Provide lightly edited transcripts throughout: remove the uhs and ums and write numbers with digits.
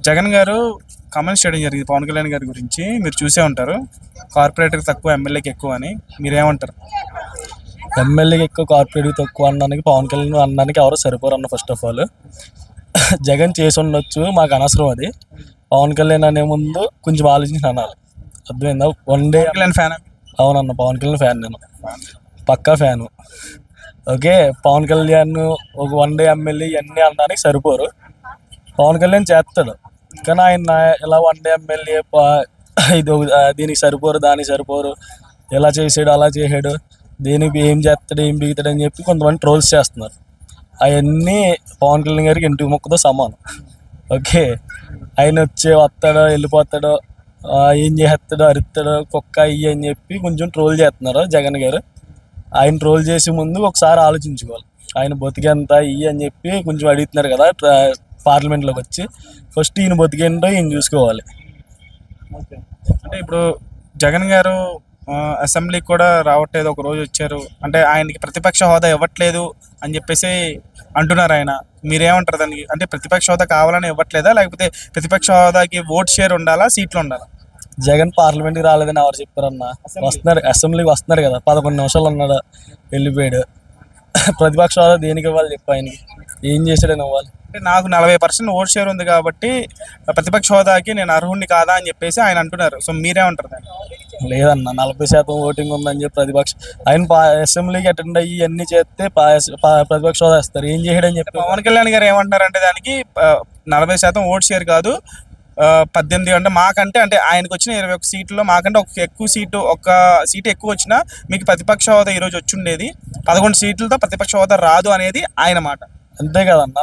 జగన్ గారు కామెంట్స్ చేయడం జరిగింది పవన్ కళ్యాణ్ గారి గురించి. మీరు చూసే ఉంటారు, కార్పొరేటర్కి తక్కువ ఎమ్మెల్యేకి ఎక్కువ అని. మీరేమంటారు? ఎమ్మెల్యేకి ఎక్కువ కార్పొరేట్కి తక్కువ అనడానికి పవన్ కళ్యాణ్ అనడానికి ఎవరో సరిపోరు అన్న. ఫస్ట్ ఆఫ్ ఆల్ జగన్ చేసి ఉండొచ్చు, మాకు అనవసరం అది. పవన్ కళ్యాణ్ అనే ముందు కొంచెం ఆలోచించి అనాలి. అర్థమైందా? One day Kalyan fan. అవునన్న, పవన్ కళ్యాణ్ ఫ్యాన్ నేను, పక్కా ఫ్యాను. ఓకే, పవన్ కళ్యాణ్ ఒక వన్ డే ఎమ్మెల్యే ఇవన్నీ అనడానికి సరిపోరు. పవన్ కళ్యాణ్ చేస్తాడు, కానీ ఆయన ఇలా వన్ డే ఎమ్మెల్యే ఇది దీనికి సరిపోరు, దానికి సరిపోరు, ఇలా చేసాడు అలా చేసాడు, దేనికి ఏం చేస్తాడు ఏం బిగుతాడు అని చెప్పి కొంతమంది ట్రోల్స్ చేస్తున్నారు. అవన్నీ పవన్ కళ్యాణ్ గారికి ఇంటికి మొక్కతో సమానం. ఓకే, ఆయన వస్తాడో వెళ్ళిపోతాడో, ఏం చేస్తాడో అరుస్తాడో కుక్క ఇవి అని చెప్పి కొంచెం ట్రోల్ చేస్తున్నారు జగన్ గారు. ఆయన ట్రోల్ చేసే ముందు ఒకసారి ఆలోచించుకోవాలి. ఆయన బతికేంత ఇవి అని చెప్పి కొంచెం అడుగుతున్నారు కదా పార్లమెంట్లోకి వచ్చి. ఫస్ట్ ఈయన బతికేంటో ఈయన చూసుకోవాలి. అంటే ఇప్పుడు జగన్ గారు అసెంబ్లీకి కూడా రావట్లేదు, ఒక రోజు వచ్చారు అంటే ఆయనకి ప్రతిపక్ష హోదా ఇవ్వట్లేదు అని చెప్పేసి అంటున్నారు ఆయన. మీరేమంటారు దానికి? అంటే ప్రతిపక్ష హోదా కావాలని ఇవ్వట్లేదా, లేకపోతే ప్రతిపక్ష హోదాకి ఓట్ షేర్ ఉండాలా, సీట్లు ఉండాలా? జగన్ పార్లమెంట్కి రాలేదని ఎవరు చెప్పారన్న? వస్తున్నారు, అసెంబ్లీకి వస్తున్నారు కదా, 11 నిమిషాలు ఉన్నాడు, వెళ్ళిపోయాడు. ప్రతిపక్ష హోదా దేనికి ఇవ్వాలి చెప్పు? ఆయనకి ఏం చేశాడని ఇవ్వాలి? అంటే నాకు 40% ఓట్ షేర్ ఉంది కాబట్టి ప్రతిపక్ష హోదాకి నేను అర్హుడిని కాదా అని చెప్పేసి ఆయన అంటున్నారు. సో మీరేమంటారు దాన్ని? లేదన్న, 40% ఓటింగ్ ఉందని చెప్పి ఆయన అసెంబ్లీకి అటెండ్ అయ్యి అన్ని చేస్తే ప్రతిపక్ష హోదా ఇస్తారు. ఏం చేయడని చెప్పి పవన్ కళ్యాణ్ గారు ఏమంటారంటే దానికి 40% ఓట్ షేర్ కాదు, 18 అంటే మాకంటే, అంటే ఆయనకు వచ్చిన 21 సీట్లలో మాకంటే ఒక సీటు ఎక్కువ వచ్చినా మీకు ప్రతిపక్ష హోదా ఈరోజు వచ్చి ఉండేది, 11 సీట్లతో ప్రతిపక్ష హోదా రాదు అనేది ఆయన మాట. అంతే కదన్న.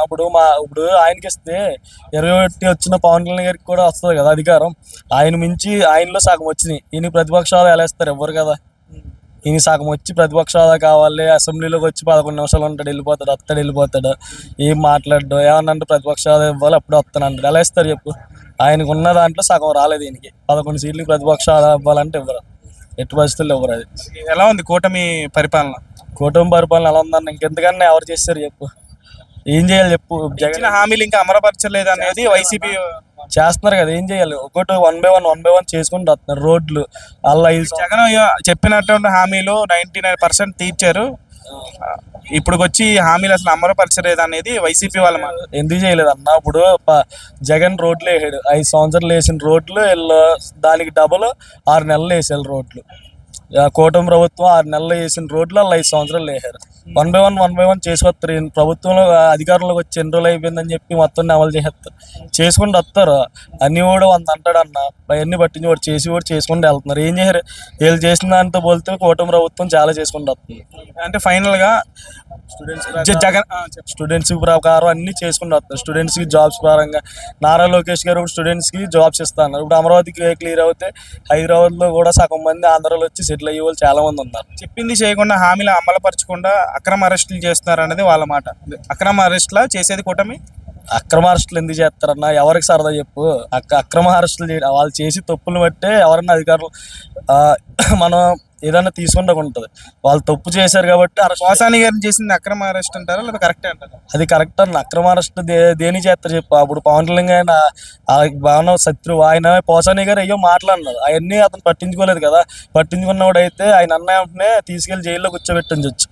ఇప్పుడు ఆయనకి ఇస్తే 21 వచ్చిన పవన్ కళ్యాణ్ గారికి కూడా వస్తుంది కదా అధికారం. ఆయన మించి ఆయనలో సగం వచ్చినాయి, ఈయన ప్రతిపక్ష హోదా ఎలా ఇస్తారు? ఎవ్వరు కదా. ఈయన సగం వచ్చి ప్రతిపక్ష హోదా కావాలి, అసెంబ్లీలోకి వచ్చి 11 నిమిషాలు ఉంటాడు, వెళ్ళిపోతాడు, ఏం మాట్లాడు, ఏమన్నా అంటే ప్రతిపక్ష హోదా ఇవ్వాలి అప్పుడు వస్తానంటాడు. ఎలా ఇస్తారు చెప్పు? ఆయనకు ఉన్న దాంట్లో సగం రాలేదు, ఈయనకి 11 సీట్లకి ప్రతిపక్ష హోదా ఇవ్వాలంటే ఇవ్వరు, ఎట్టి పరిస్థితుల్లో ఇవ్వరు. అది ఎలా ఉంది కూటమి పరిపాలన? కూటమి పరిపాలన ఎలా ఉందన్న? ఇంకెంతకన్నా ఎవరు చేస్తారు చెప్పు? ఏం చేయాలి చెప్పు? జగన్ హామీలు ఇంకా అమలుపరచలేదు అనేది వైసీపీ చేస్తున్నారు కదా, ఏం చేయాలి? ఒకటి వన్ బై వన్ చేసుకుంటూ వస్తున్నారు. రోడ్లు అలా జగన్ చెప్పినటువంటి హామీలు 99% తీర్చారు, ఇప్పుడు వచ్చి హామీలు అసలు అమలుపరచలేదు అనేది వైసీపీ వాళ్ళ మాట. ఎందుకు చేయలేదు అన్న? ఇప్పుడు జగన్ రోడ్లు వేసాడు, 5 సంవత్సరాలు వేసిన రోడ్లు దానికి డబుల్ 6 నెలలు వేసారు రోడ్లు. కూటమి ప్రభుత్వం 6 నెలలు వేసిన రోడ్లు వాళ్ళు 5 సంవత్సరాలు వేసారు. వన్ బై వన్ చేసుకొస్తారు. ప్రభుత్వంలో అధికారంలోకి వచ్చి ఎన్ని రోజులు అయిపోయిందని చెప్పి మొత్తం అమలు చేస్తారు, చేసుకుంటూ వస్తారు. అన్ని కూడా 100 అంటాడు అన్న, అవన్నీ పట్టించి చేసుకుంటూ వెళ్తున్నారు. ఏం చేశారు? వీళ్ళు చేసిన దాంతో పోలితే కూటమి ప్రభుత్వం చాలా చేసుకుంటూ వస్తుంది. అంటే ఫైనల్గా స్టూడెంట్స్ ప్రకారం అన్ని చేసుకుంటూ వస్తారు. స్టూడెంట్స్కి జాబ్స్ పరంగా నారా లోకేష్ గారు స్టూడెంట్స్కి జాబ్స్ ఇస్తున్నారు. ఇప్పుడు అమరావతికి క్లియర్ అవుతే హైదరాబాద్లో కూడా సగం మంది ఆంధ్రాలో వచ్చి సెటిల్ అయ్యే వాళ్ళు చాలా మంది ఉన్నారు. చెప్పింది చేయకుండా హామీలు అమలుపరచకుండా అక్రమ అరెస్టులు చేస్తున్నారు అనేది వాళ్ళ మాట. అక్రమ అరెస్టులా చేసేది కూటమి? అక్రమ అరెస్టులు ఎందుకు చేస్తారన్న? ఎవరికి సరదా చెప్పు? అక్రమ అరెస్టులు వాళ్ళు చేసి తప్పులు బట్టే ఎవరన్నా అధికారులు మనం ఏదైనా తీసుకుంటూ ఉంటుంది. వాళ్ళు తప్పు చేశారు కాబట్టి పోసాని గారిని చేసింది అక్రమ అరెస్ట్ అంటారా లేదా కరెక్టే అంటారా? అది కరెక్ట్ అన్న. అక్రమ అరెస్ట్ దేని చేస్తారు చెప్పు? అప్పుడు పవన్ కళ్యాణ్ ఆయన బాగా శత్రువు, ఆయన పోసాని గారు అయ్యో మాట్లాడినారు, అవన్నీ అతను పట్టించుకోలేదు కదా. పట్టించుకున్నవాడు అయితే ఆయన అన్నయ్యనే తీసుకెళ్లి జైల్లో కూర్చోబెట్టించవచ్చు.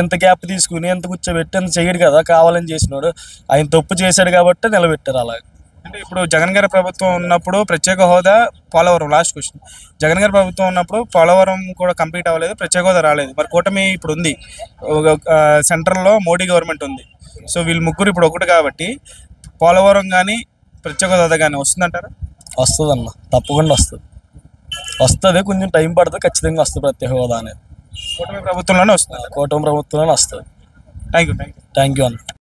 ఎంత గ్యాప్ తీసుకుని ఎంత కూర్చోబెట్టి అంత చేయడు కదా, కావాలని చేసినాడు. ఆయన తప్పు చేశాడు కాబట్టి నిలబెట్టారు. అలాగే అంటే ఇప్పుడు జగన్ గారి ప్రభుత్వం ఉన్నప్పుడు ప్రత్యేక హోదా, పోలవరం, లాస్ట్ క్వశ్చన్, జగన్ గారి ప్రభుత్వం ఉన్నప్పుడు పోలవరం కూడా కంప్లీట్ అవ్వలేదు, ప్రత్యేక హోదా రాలేదు. మరి కూటమి ఇప్పుడు ఉంది, సెంట్రల్లో మోడీ గవర్నమెంట్ ఉంది. సో వీళ్ళు ముగ్గురు ఇప్పుడు ఒకటి కాబట్టి పోలవరం కానీ ప్రత్యేక హోదా కానీ వస్తుందంటారా? వస్తుంది అన్న, తప్పకుండా వస్తుంది. కొంచెం టైం పడుతుంది, ఖచ్చితంగా వస్తుంది. ప్రత్యేక హోదా అనేది కూటమి ప్రభుత్వంలోనే వస్తుంది. కూటమి ప్రభుత్వంలోనే వస్తుంది. థ్యాంక్ యూ అన్న.